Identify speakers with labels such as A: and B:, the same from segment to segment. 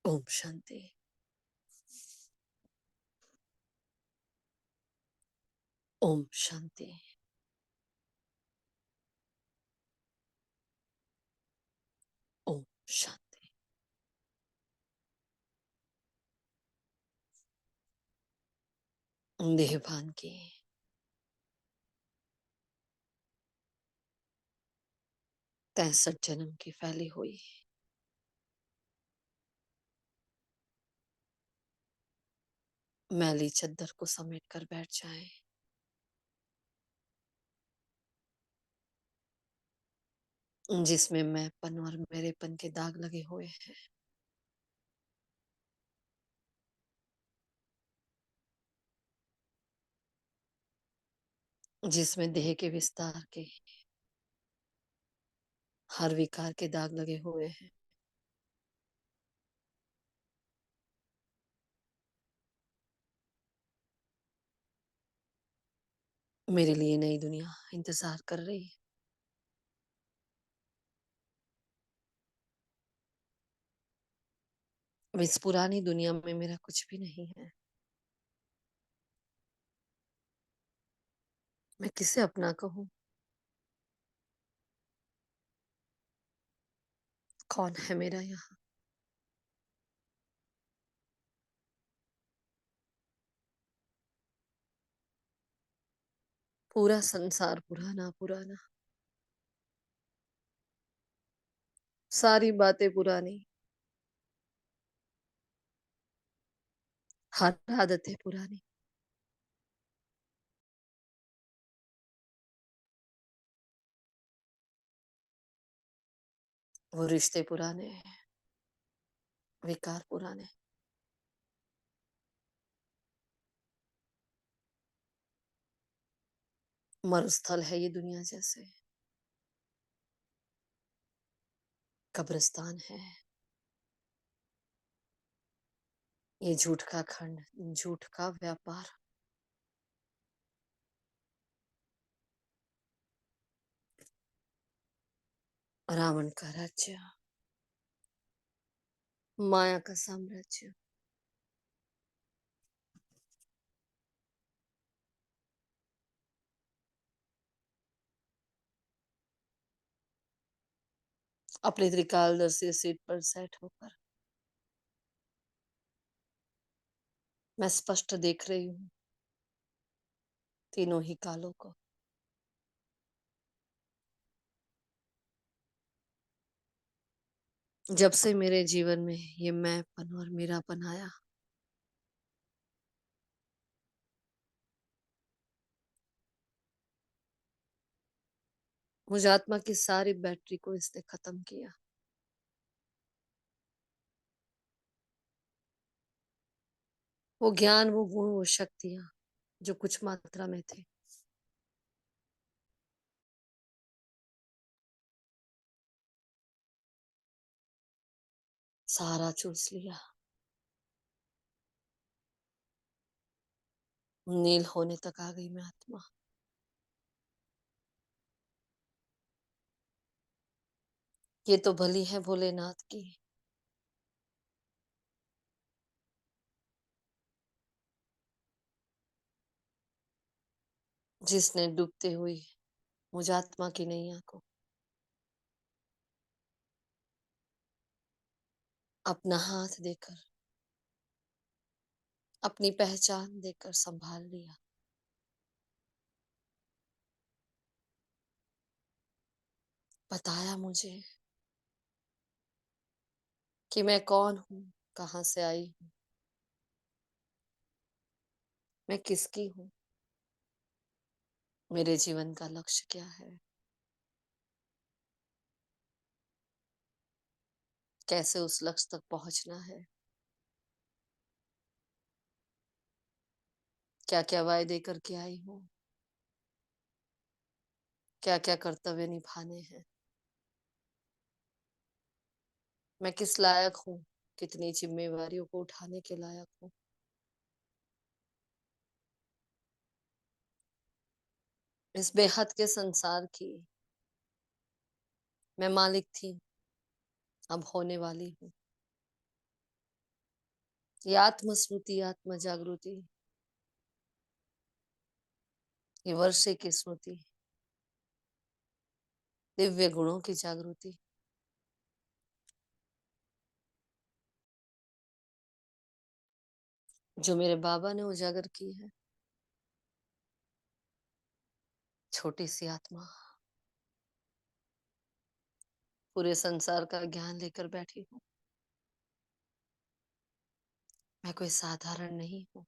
A: ओम शांति। ओम शांति। ओम शांति। देहभान की 63 जन्म की फैली हुई मैली चद्दर को समेट कर बैठ जाए। जिसमें मैंपन और मेरेपन के दाग लगे हुए हैं। जिसमें देह के विस्तार के हर विकार के दाग लगे हुए हैं। मेरे लिए नई दुनिया इंतजार कर रही है। इस पुरानी दुनिया में मेरा कुछ भी नहीं है। मैं किसे अपना कहूँ? कौन है मेरा यहाँ? पूरा संसार पुराना पुराना, सारी बातें पुरानी, हर आदतें पुरानी। वो रिश्ते पुराने, विकार पुराने। मरुस्थल है ये दुनिया, जैसे कब्रिस्तान है ये। झूठ का खंड, झूठ का व्यापार, रावण का राज्य, माया का साम्राज्य। अपने त्रिकालदर्शी सीट पर सेट होकर मैं स्पष्ट देख रही हूँ तीनों ही कालों को। जब से मेरे जीवन में ये मैंपन और मेरापन आया, मुझ आत्मा की सारी बैटरी को इसने खत्म किया। वो ज्ञान, वो गुण, वो शक्तियां जो कुछ मात्रा में थे, सारा चूस लिया। नील होने तक आ गई मैं आत्मा। ये तो भली है भोलेनाथ की, जिसने डूबते हुई मुझ आत्मा की नैया को अपना हाथ देकर, अपनी पहचान देकर संभाल लिया। बताया मुझे कि मैं कौन हूँ, कहाँ से आई हूँ, मैं किसकी हूँ, मेरे जीवन का लक्ष्य क्या है, कैसे उस लक्ष्य तक पहुंचना है, क्या क्या वायदे करके आई हूँ, क्या क्या कर्तव्य निभाने हैं, मैं किस लायक हूँ, कितनी जिम्मेवारियों को उठाने के लायक हूँ। इस बेहद के संसार की मैं मालिक थी, अब होने वाली हूँ। ये आत्मस्मृति, आत्म जागृति, ये वर्षे की स्मृति, दिव्य गुणों की जागृति, जो मेरे बाबा ने उजागर की है। छोटी सी आत्मा पूरे संसार का ज्ञान लेकर बैठी हूँ। मैं कोई साधारण नहीं हूँ,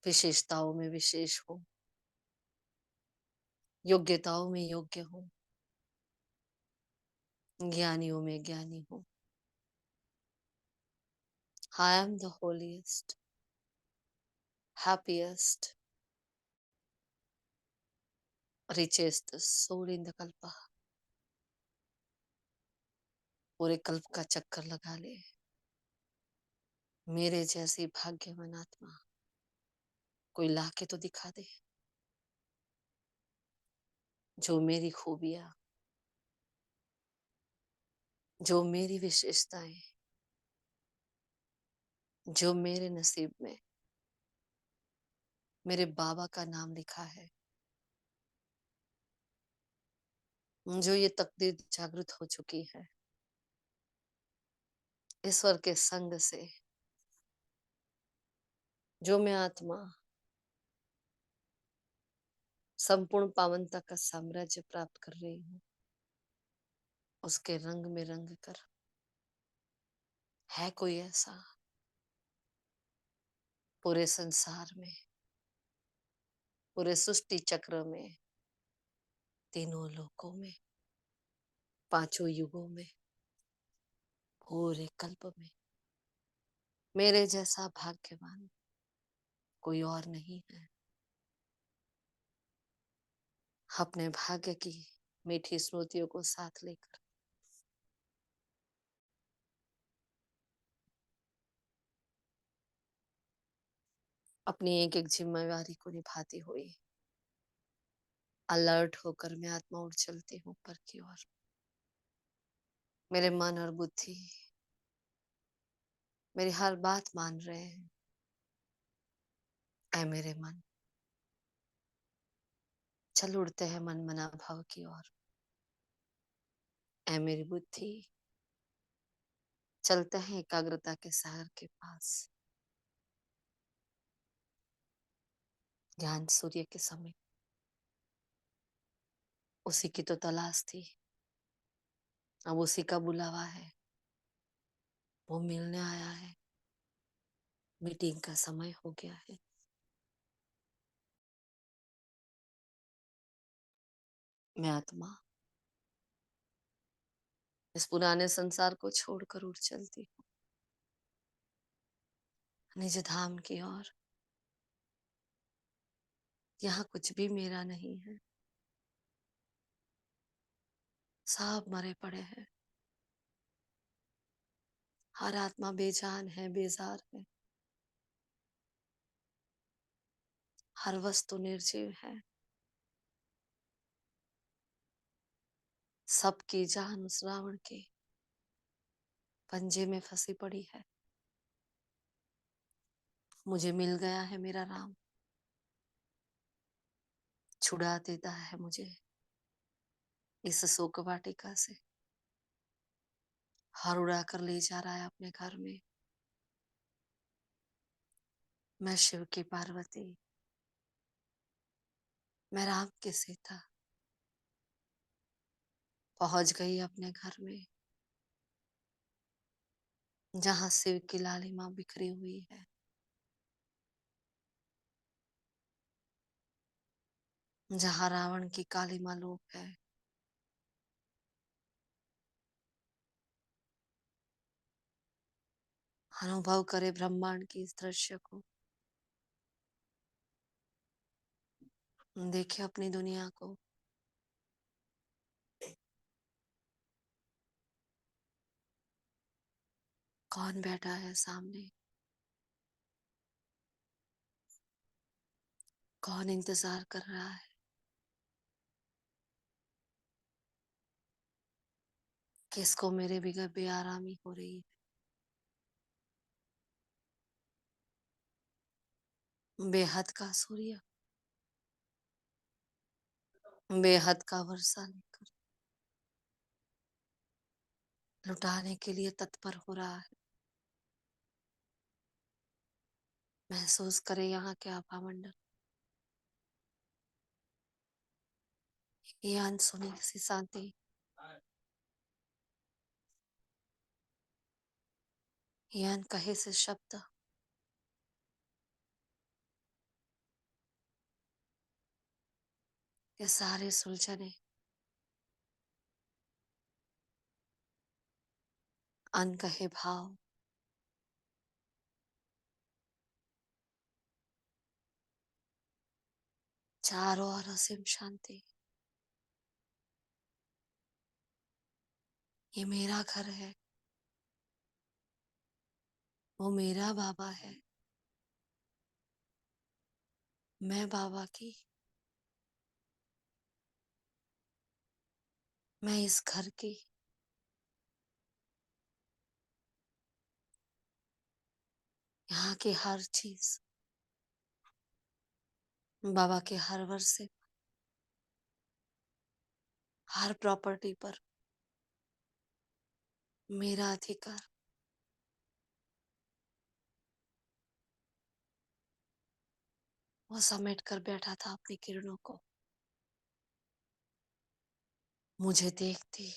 A: विशेषताओं में विशेष हूँ, योग्यताओं में योग्य हूँ, ज्ञानियों में ज्ञानी हूँ। I am the holiest, happiest, richest soul in the kalpa। पूरे कल्प का चक्कर लगा ले, मेरे जैसी भाग्यवान आत्मा कोई ला के तो दिखा दे, जो मेरी खूबियां, जो मेरी विशेषताएं, जो मेरे नसीब में मेरे बाबा का नाम लिखा है, जो ये तकदीर जागृत हो चुकी है ईश्वर के संग से, जो मैं आत्मा संपूर्ण पावनता का साम्राज्य प्राप्त कर रही हूँ, उसके रंग में रंग कर। है कोई ऐसा पूरे संसार में, पूरे सृष्टि चक्र में, तीनों लोकों में, पांचों युगों में, पूरे कल्प में मेरे जैसा भाग्यवान कोई और नहीं है। अपने भाग्य की मीठी स्मृतियों को साथ लेकर अपनी एक एक जिम्मेवारी को निभाती हुई अलर्ट होकर मैं आत्मा उड़ चलती हूँ ऊपर की ओर। मेरे मन और बुद्धि मेरी हर बात मान रहे हैं। ऐ मेरे मन, चल उड़ते हैं मन मना भाव की ओर। ऐ मेरी बुद्धि, चलते हैं एकाग्रता के सागर के पास। ज्ञान सूर्य के समय उसी की तो तलाश थी, अब उसी का बुलावा है, वो मिलने आया है। मीटिंग का समय हो गया है। मैं आत्मा इस पुराने संसार को छोड़कर उड़ चलती हूँ निज धाम की ओर। यहाँ कुछ भी मेरा नहीं है, सब मरे पड़े हैं। हर आत्मा बेजान है, बेजार है। हर वस्तु निर्जीव है। सबकी जान उस रावण के पंजे में फंसी पड़ी है। मुझे मिल गया है मेरा राम, छुड़ा देता है मुझे इस शोक वाटिका से। हर उड़ा कर ले जा रहा है अपने घर में। मैं शिव की पार्वती, मैं राम की सीता पहुंच गई अपने घर में, जहां शिव की लालिमा बिखरी हुई है, जहां रावण की कालिमा लोप है। अनुभव करे ब्रह्मांड की इस दृश्य को, देखे अपनी दुनिया को। कौन बैठा है सामने, कौन इंतजार कर रहा है, किसको मेरे बिगड़ बेआरामी हो रही है। बेहद का सूर्य बेहद का वर्षा लेकर लुटाने के लिए तत्पर हो रहा है। महसूस करें यहाँ के आभामंडल, ये अनसुनी सी शांति, ये अनकहे से शब्द, ये सारे सुलझने, अनकहे भाव, चारों ओर असीम शांति। ये मेरा घर है, वो मेरा बाबा है, मैं बाबा की, मैं इस घर की। यहाँ की हर चीज बाबा के हर वर्षे, हर प्रॉपर्टी पर मेरा अधिकार। वो समेट कर बैठा था अपनी किरणों को, मुझे देखती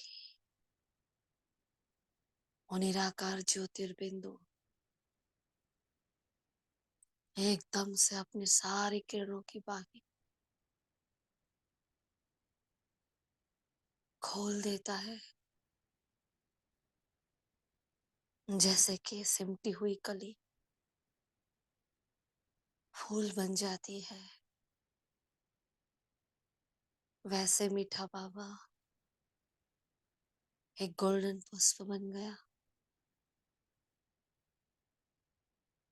A: वो निराकार ज्योतिर्बिंदु एकदम से अपनी सारी किरणों की बाहें खोल देता है, जैसे कि सिमटी हुई कली फूल बन जाती है। वैसे मीठा बाबा एक गोल्डन पुष्प बन गया।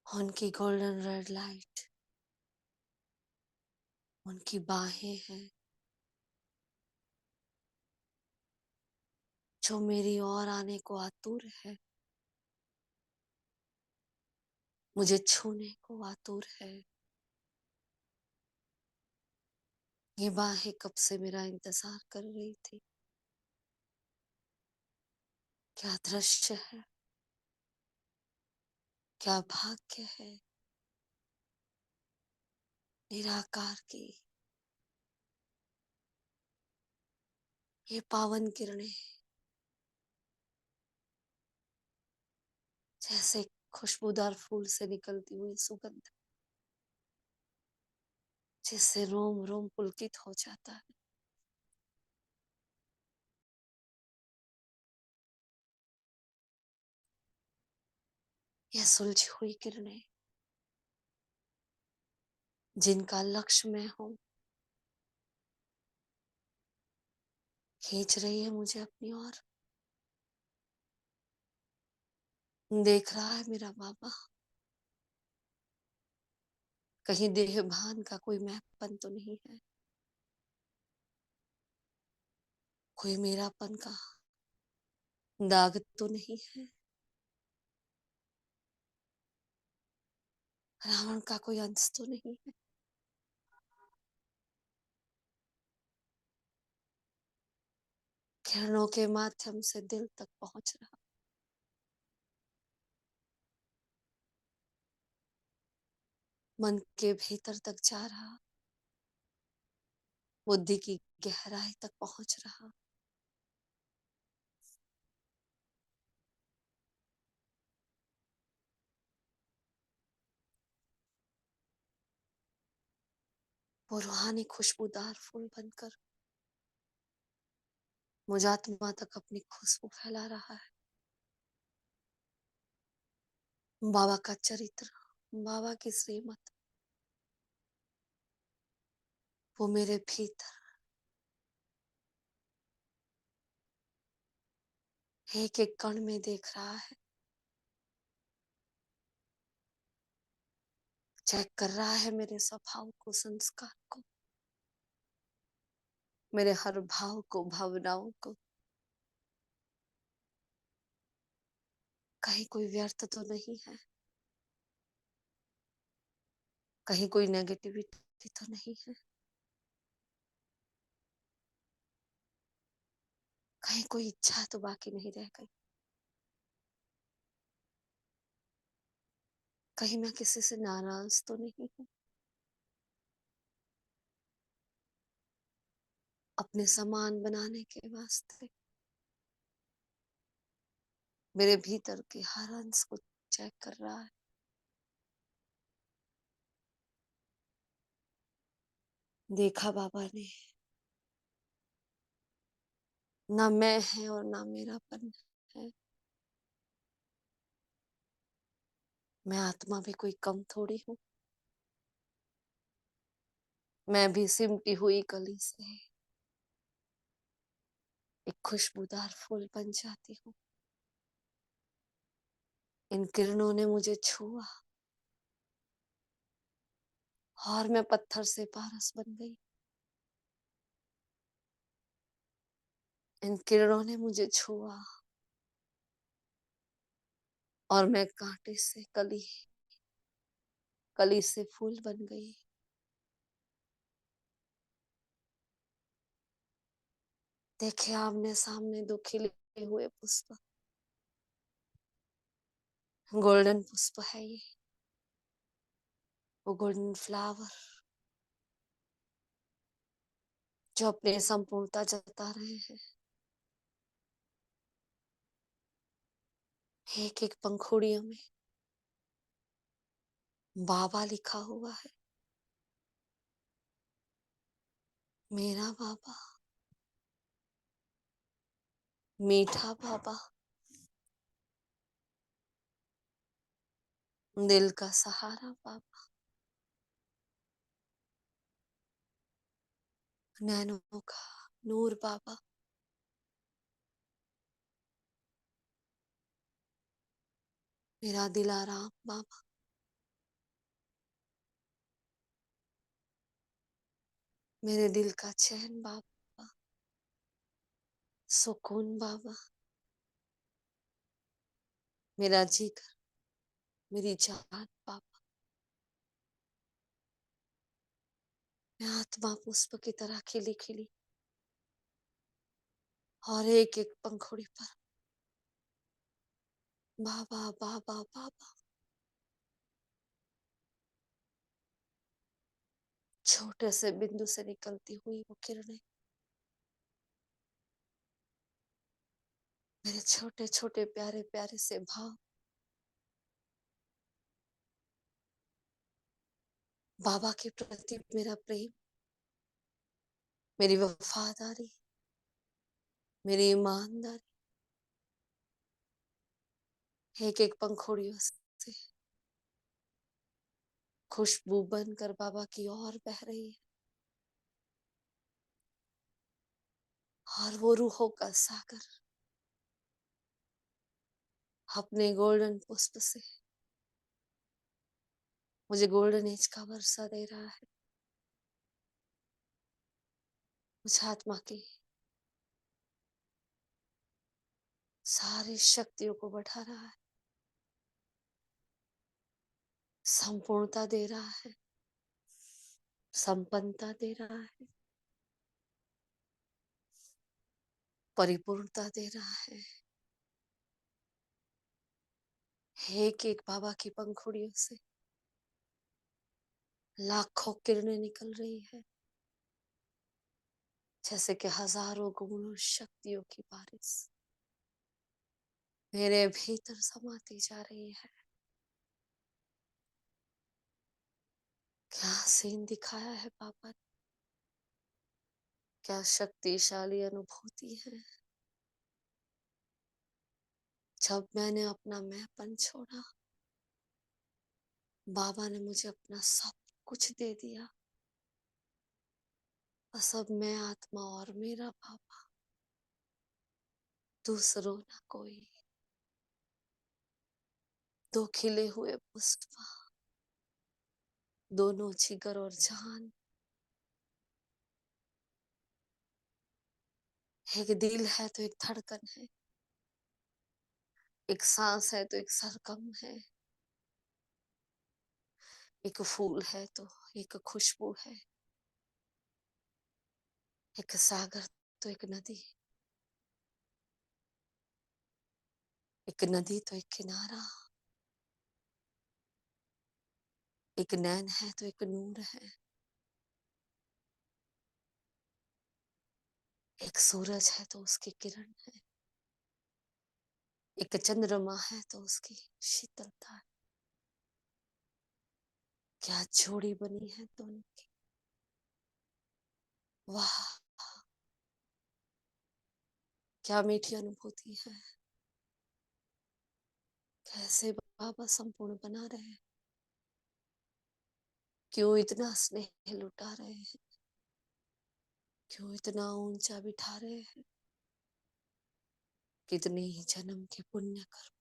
A: उनकी गोल्डन रेड लाइट, उनकी बाहें हैं जो मेरी ओर आने को आतुर है, मुझे छूने को आतुर है। ये बाहें कब से मेरा इंतजार कर रही थी। क्या दृश्य है, क्या भाग्य है। निराकार की ये पावन किरणें जैसे खुशबूदार फूल से निकलती हुई सुगंध, जिससे रोम रोम पुलकित हो जाता है। यह सुलझी हुई किरणें जिनका लक्ष्य मैं हूं, खींच रही है मुझे अपनी ओर। देख रहा है मेरा बाबा, कहीं देह भान का कोई मैपपन तो नहीं है, कोई मेरापन का दाग तो नहीं है, रावण का कोई अंश तो नहीं है। किरणों के माध्यम से दिल तक पहुंच रहा, मन के भीतर तक जा रहा, बुद्धि की गहराई तक पहुंच रहा। वो रूहानी खुशबूदार फूल बनकर मुझ आत्मा तक अपनी खुशबू फैला रहा है। बाबा का चरित्र, बाबा की श्रीमत, वो मेरे भीतर एक एक कण में देख रहा है, चेक कर रहा है मेरे स्वभाव को, संस्कार को, मेरे हर भाव को, भावनाओं को। कहीं कोई व्यर्थ तो नहीं है। कहीं कोई नेगेटिविटी तो नहीं है, कहीं कोई इच्छा तो बाकी नहीं रह गई, कहीं मैं किसी से नाराज तो नहीं हूँ। अपने सामान बनाने के वास्ते मेरे भीतर के हर अंश को चेक कर रहा है। देखा बाबा ने, ना मैं है और ना मेरापन है। मैं आत्मा भी कोई कम थोड़ी हूँ, मैं भी सिमटी हुई कली से एक खुशबूदार फूल बन जाती हूँ। इन किरणों ने मुझे छुआ और मैं पत्थर से पारस बन गई। इन किरणों ने मुझे छुआ और मैं कांटे से कली, कली से फूल बन गई। देखे आमने सामने दो खिले हुए पुष्प, गोल्डन पुष्प है ये, वो गोल्डन फ्लावर जो अपने संपूर्णता जता रहे हैं। एक एक पंखुड़ियों में बाबा लिखा हुआ है, मेरा बाबा, मीठा बाबा, दिल का सहारा बाबा, नैनों का नूर बाबा, मेरा दिलाराम बाबा, मेरे दिल का चैन बाबा, सुकून बाबा, मेरा जिगर, मेरी जान बाबा। मैं आत्मा पुष्प की तरह खिली खिली और एक एक पंखुड़ी पर बाबा बाबा बाबा, छोटे से बिंदु से निकलती हुई वो किरणें मेरे छोटे छोटे प्यारे प्यारे से भाव, बाबा के प्रति मेरा प्रेम, मेरी वफादारी, मेरी ईमानदारी, एक एक पंखुड़ियों से खुशबू बनकर बाबा की ओर बह रही है। और वो रूहों का सागर अपने गोल्डन पुष्प से मुझे गोल्डन एज का वर्षा दे रहा है। मुझे आत्मा की सारी शक्तियों को बढ़ा रहा है, संपूर्णता दे रहा है, संपन्नता दे रहा है, परिपूर्णता दे रहा है। एक एक बाबा की पंखुड़ियों से लाखों किरणें निकल रही है, जैसे कि हजारों गुणों शक्तियों की बारिश मेरे भीतर समाती जा रही है। क्या सीन दिखाया है पापा ने, क्या शक्तिशाली अनुभूति है। जब मैंने अपना मैंपन छोड़ा, बाबा ने मुझे अपना सब कुछ दे दिया। बस अब मैं आत्मा और मेरा बाबा, दूसरों ना कोई। दो खिले हुए पुष्प, दोनों जिगर और जान, एक दिल है तो एक धड़कन है, एक सांस है तो एक सरगम है, एक फूल है तो एक खुशबू है, एक सागर तो एक नदी, एक नदी तो एक किनारा, एक नैन है तो एक नूर है, एक सूरज है तो उसकी किरण है, एक चंद्रमा है तो उसकी शीतलता है। क्या जोड़ी बनी है दोनों की, वाह क्या मीठी अनुभूति है। कैसे बाबा संपूर्ण बना रहे हैं, क्यों इतना स्नेह लुटा रहे हैं, क्यों इतना ऊंचा बिठा रहे हैं। कितने ही जन्म के पुण्य कर्म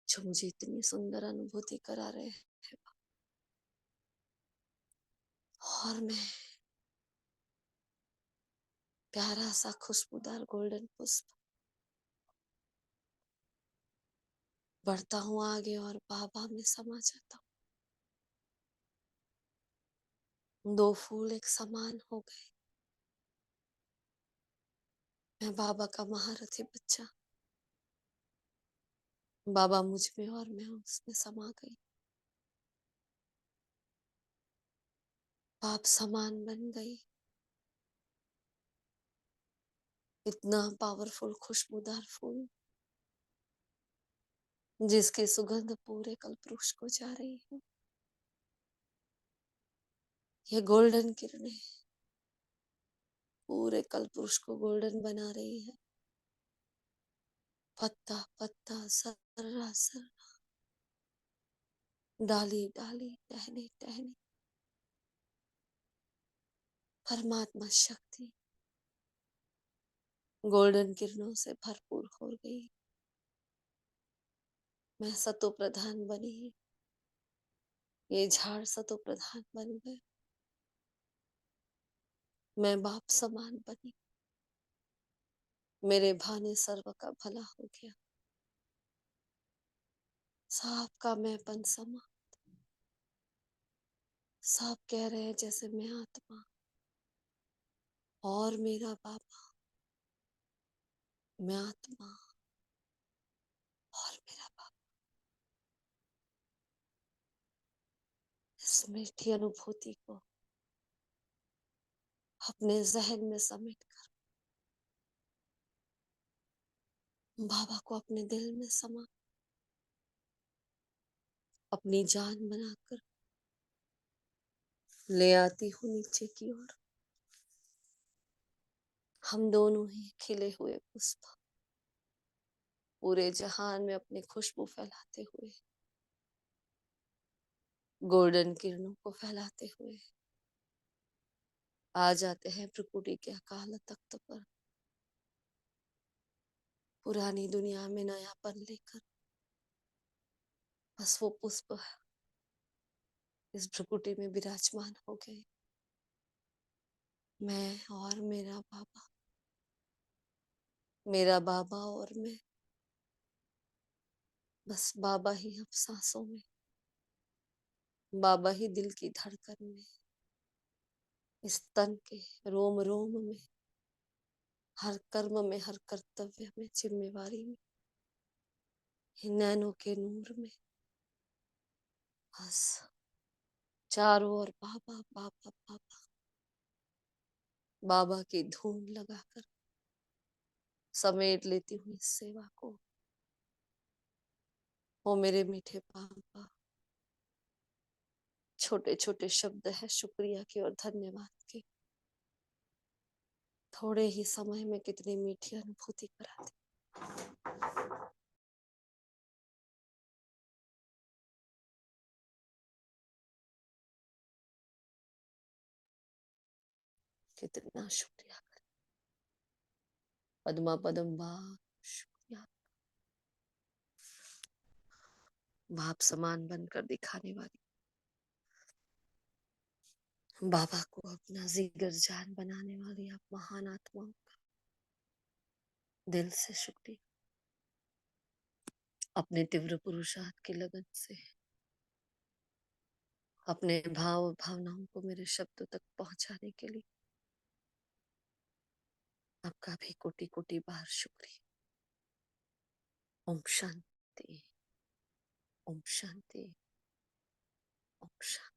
A: जो मुझे इतनी सुंदर अनुभूति करा रहे हैं। और मैं प्यारा सा खुशबूदार गोल्डन पुष्प बढ़ता हूँ आगे और बाबा में समा जाता हूँ। दो फूल एक समान हो गए। मैं बाबा का महारथी बच्चा, बाबा मुझ में और मैं उसमें समा गई। बाप समान बन गई। इतना पावरफुल खुशबूदार फूल जिसकी सुगंध पूरे कल्पवृक्ष को जा रही है। ये गोल्डन किरणें पूरे कल्पवृक्ष को गोल्डन बना रही है। पत्ता पत्ता सर्रा सर्रा, डाली डाली, टहनी टहनी, परमात्मा शक्ति गोल्डन किरणों से भरपूर हो गई। मैं सतो प्रधान बनी, ये झाड़ सतो प्रधान बन गए। मैं बाप समान बनी, मेरे भाने सर्व का भला हो गया। साहब का मैंपन समा, साहब कह रहे हैं जैसे मैं आत्मा और मेरा बाबा, मैं आत्मा और मेरा बाबा। इस मीठी अनुभूति को अपने जहन में समेट कर बाबा को अपने दिल में समा, अपनी जान बनाकर ले आती हूँ नीचे की ओर। हम दोनों ही खिले हुए पुष्प पूरे जहान में अपनी खुशबू फैलाते हुए, गोल्डन किरणों को फैलाते हुए आ जाते हैं प्रकृति के अकाल तख्त पर। पुरानी दुनिया में नयापन लेकर बस वो पुष्प इस प्रकृति में विराजमान हो गए। मैं और मेरा बाबा और मैं, बस बाबा ही अब सांसों में, बाबा ही दिल की धड़कन में, इस तन के रोम रोम में, हर कर्म में, हर कर्तव्य में, जिम्मेवारी में, नैनों के नूर में, बस चारों ओर बाबा बाबा बाबा, बाबा की धूम लगाकर समेट लेती हूँ इस सेवा को। ओ मेरे मीठे बाबा, छोटे छोटे शब्द है शुक्रिया के और धन्यवाद के, थोड़े ही समय में कितनी मीठी अनुभूति कराते। कितना शुक्रिया करें। पद्मा पदम बाप शुक्रिया, बाप समान बनकर दिखाने वाली, बाबा को अपना जिगर जान बनाने वाली आप महान आत्माओं का दिल से शुक्रिया। अपने तीव्र पुरुषार्थ की लगन से अपने भाव भावनाओं को मेरे शब्दों तक पहुंचाने के लिए आपका भी कोटि कोटि बार शुक्रिया। ओम शांति, ओम शांति, ओम शांति।